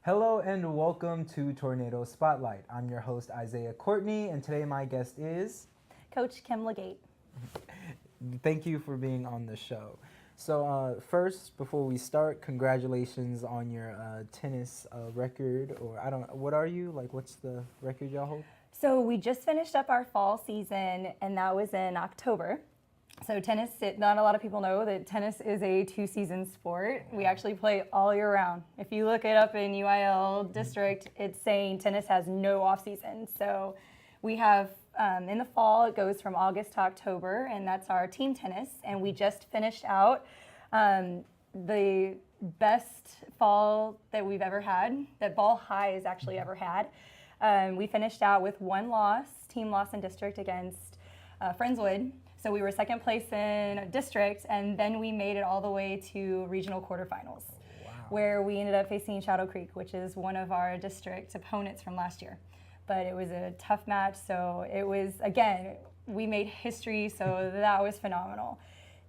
Hello and welcome to Tornado Spotlight. I'm your host Isaiah Courtney, and today my guest is Coach Kim Legate. Thank you for being on the show. So first, before we start, congratulations on your tennis record, or I don't. What are you like? What's the record y'all hold? So we just finished up our fall season, and that was in October. So tennis, not a lot of people know that tennis is a two-season sport. We actually play all year round. If you look it up in UIL district, it's saying tennis has no off-season. So we have, in the fall, it goes from August to October, and that's our team tennis. And we just finished out the best fall that we've ever had, that Ball High has actually ever had. We finished out with one loss, team loss in district against Friendswood. So we were second place in district, and then we made it all the way to regional quarterfinals, where we ended up facing Shadow Creek, which is one of our district opponents from last year. But it was a tough match, so it was, again, we made history, so that was phenomenal.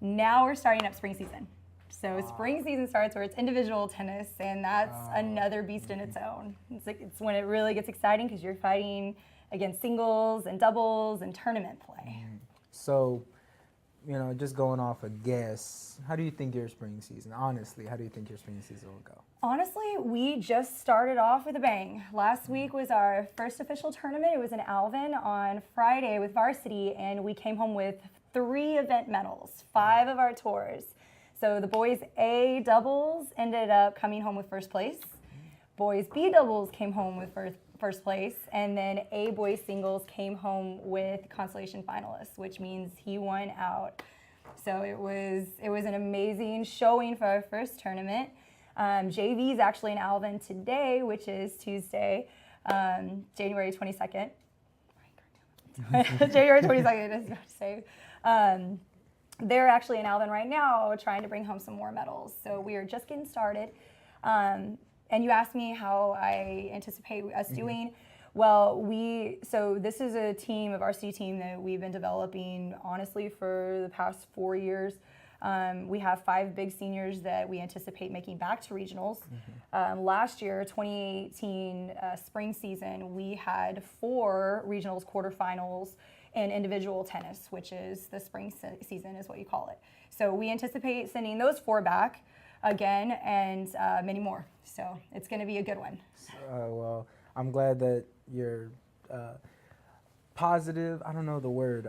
Now we're starting up spring season. So spring season starts where it's individual tennis, and that's another beast in its own. It's when it really gets exciting because you're fighting against singles and doubles and tournament play. So, just going off a guess, how do you think your spring season, honestly, how do you think your spring season will go? Honestly, we just started off with a bang. Last week was our first official tournament. It was in Alvin on Friday with varsity, and we came home with 3 event medals, 5 of our tours. So the boys A doubles ended up coming home with first place. Boys B doubles came home with first place, and then A boys singles came home with consolation finalists, which means he won out. So it was an amazing showing for our first tournament. JV is actually in Alvin today, which is Tuesday, January 22nd. January 22nd, I was about to say. They're actually in Alvin right now trying to bring home some more medals. So we are just getting started. And you asked me how I anticipate us doing. Well, so this is a varsity team that we've been developing, honestly, for the past 4 years. We have 5 big seniors that we anticipate making back to regionals. Last year, 2018 spring season, we had 4 regionals quarterfinals in individual tennis, which is the spring season is what you call it. So we anticipate sending those 4 back again and many more. So it's going to be a good one. Well, I'm glad that you're positive. I don't know the word.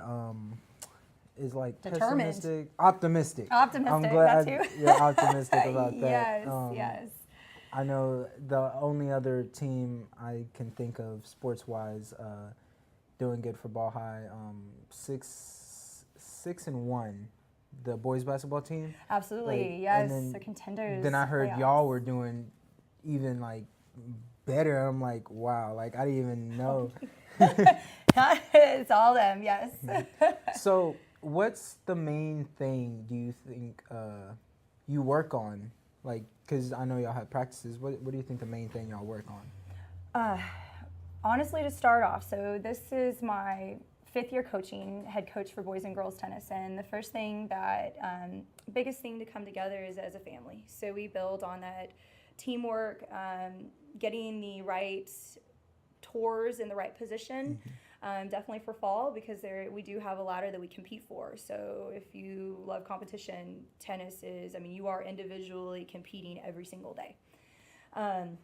Is like Determined. Pessimistic, optimistic. Optimistic, I'm glad that too. you're optimistic about that. Yes. I know the only other team I can think of sports-wise doing good for Ball High, 6-1, the boys basketball team. Absolutely, yes, the contenders. Then I heard playoffs. y'all were doing even better. I'm like, wow, I didn't even know. It's all them, yes. So what's the main thing do you think you work on? Because I know y'all have practices. What do you think the main thing y'all work on? Honestly, to start off, so this is my 5th year coaching, head coach for boys and girls tennis. And the first thing biggest thing to come together is as a family. So we build on that teamwork, getting the right tours in the right position. Definitely for fall, because we do have a ladder that we compete for. So if you love competition, tennis is, you are individually competing every single day. And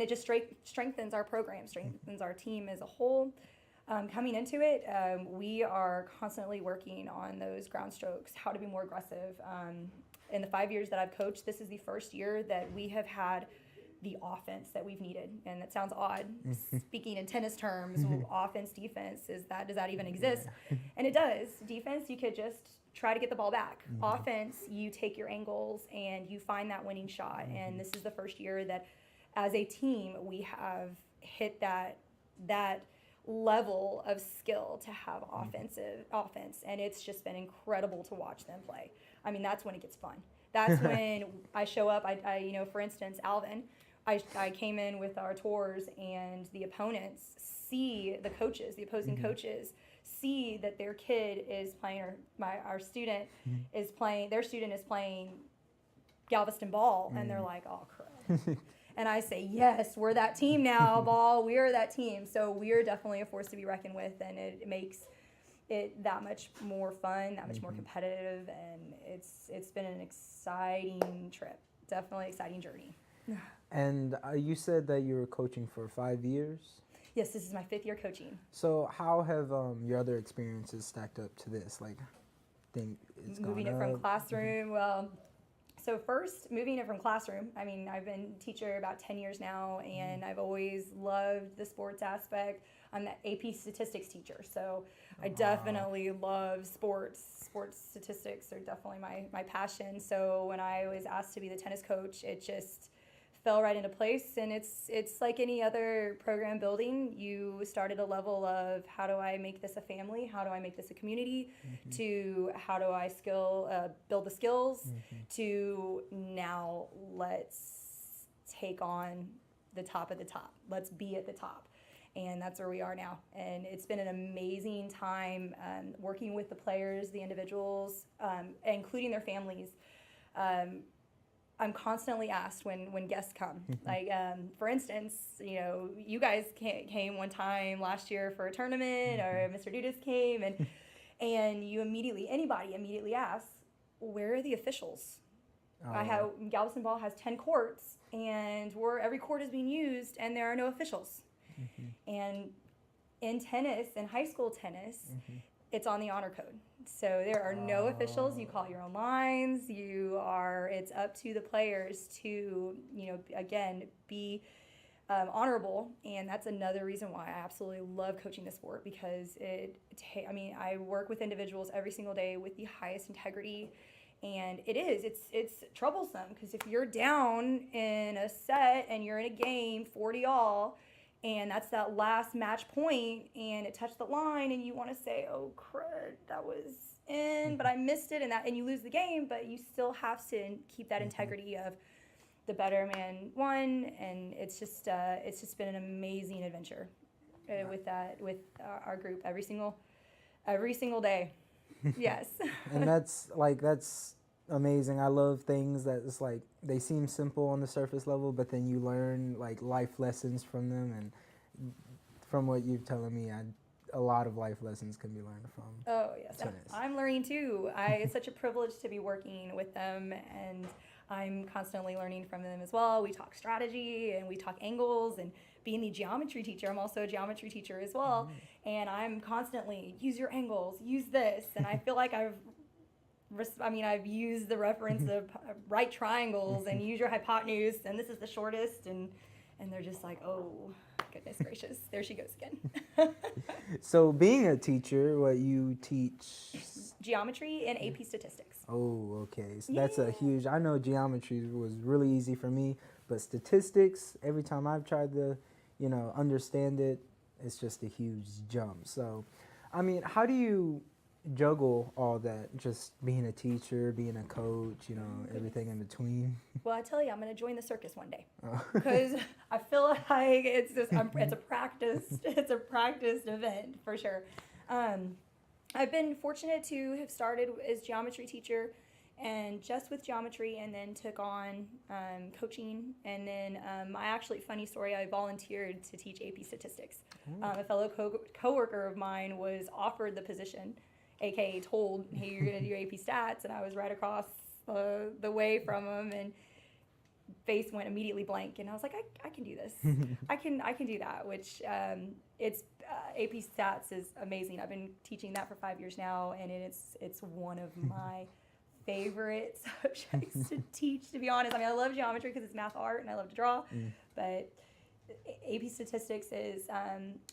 it just strengthens our program, strengthens our team as a whole. Coming into it, we are constantly working on those ground strokes, how to be more aggressive. In the 5 years that I've coached, this is the first year that we have had the offense that we've needed. And that sounds odd, speaking in tennis terms, offense, defense, does that even exist? And it does. Defense, you could just try to get the ball back. Offense, you take your angles and you find that winning shot. And this is the first year that as a team, we have hit that level of skill to have offense, and it's just been incredible to watch them play. That's when it gets fun. That's when I show up. I for instance, Alvin, I came in with our tours, and the opponents see the coaches, the opposing coaches, see that their kid is playing, or our student is playing, their student is playing Galveston ball, and they're like, oh crap. And I say, yes, we're that team now, ball. We are that team. So we are definitely a force to be reckoned with, and it makes it that much more fun, that much more competitive, and it's been an exciting trip. Definitely exciting journey. And you said that you were coaching for 5 years. Yes, this is my 5th year coaching. So how have your other experiences stacked up to this? Like, think it's Moving gone it from up? classroom, well, so first, moving it from classroom, I mean, I've been a teacher about 10 years now, and I've always loved the sports aspect. I'm the AP statistics teacher, so I definitely love sports. Sports statistics are definitely my passion. So when I was asked to be the tennis coach, it just fell right into place. And it's like any other program building. You start at a level of, how do I make this a family? How do I make this a community? To how do I build the skills? To now let's take on the top of the top. Let's be at the top. And that's where we are now. And it's been an amazing time working with the players, the individuals, including their families. I'm constantly asked when guests come. Like, for instance, you know, you guys came one time last year for a tournament, or Mr. Dudas came, and anybody immediately asks, where are the officials? Galveston Ball has 10 courts, and every court is being used, and there are no officials. And in tennis, in high school tennis, it's on the honor code. So there are no officials. You call your own lines. It's up to the players to, you know, again, be honorable. And that's another reason why I absolutely love coaching the sport, because I work with individuals every single day with the highest integrity. And it's troublesome, because if you're down in a set and you're in a game 40-all, and that's that last match point, and it touched the line, and you want to say, oh crud, that was in, but I missed it, and you lose the game, but you still have to keep that integrity of the better man won. And it's just been an amazing adventure with our group every single day. Yes. And that's amazing. I love things that it's like they seem simple on the surface level, but then you learn like life lessons from them. And from what you're telling me, a lot of life lessons can be learned from. Oh yes, tennis. I'm learning too. It's such a privilege to be working with them, and I'm constantly learning from them as well. We talk strategy, and we talk angles, and being the geometry teacher, I'm also a geometry teacher as well. And I'm constantly, use your angles, use this, and I feel like I've used the reference of right triangles, and use your hypotenuse, and this is the shortest, and they're just like, oh, goodness gracious, there she goes again. So being a teacher, what you teach? Geometry and AP statistics. Oh, okay. So that's a huge, I know geometry was really easy for me, but statistics, every time I've tried to, you know, understand it, it's just a huge jump. So, I mean, how do you juggle all that, just being a teacher, being a coach, you know, everything in between? Well, I tell you, I'm going to join the circus one day, because I feel like it's a practiced event for sure. I've been fortunate to have started as geometry teacher, and just with geometry, and then took on coaching, and then funny story, I volunteered to teach AP statistics. A fellow coworker of mine was offered the position, aka told, hey, you're going to do AP stats, and I was right across the way from him, and face went immediately blank, and I was like, I can do this. I can do that, which AP stats is amazing. I've been teaching that for 5 years now, and it's one of my favorite subjects to teach, to be honest. I mean, I love geometry because it's math art, and I love to draw, but AP statistics is,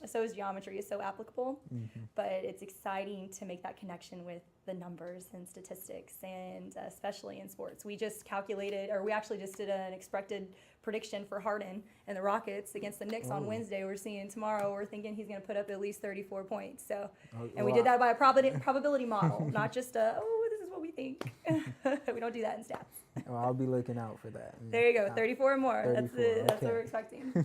so is geometry, is so applicable, but it's exciting to make that connection with the numbers and statistics, and especially in sports. We actually just did an expected prediction for Harden and the Rockets against the Knicks on Wednesday. We're seeing tomorrow, we're thinking he's going to put up at least 34 points. So, and we did that by a probability model, not just this is what we think. We don't do that in stats. Well, I'll be looking out for that. There you go, 34 or more. 34, That's what we're expecting.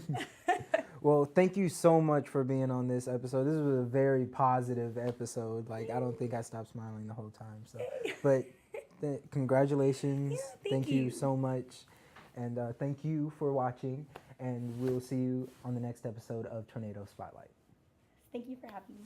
Well, thank you so much for being on this episode. This was a very positive episode. Like, I don't think I stopped smiling the whole time. So, but congratulations. Yeah, thank you so much. And thank you for watching, and we'll see you on the next episode of Tornado Spotlight. Thank you for having me.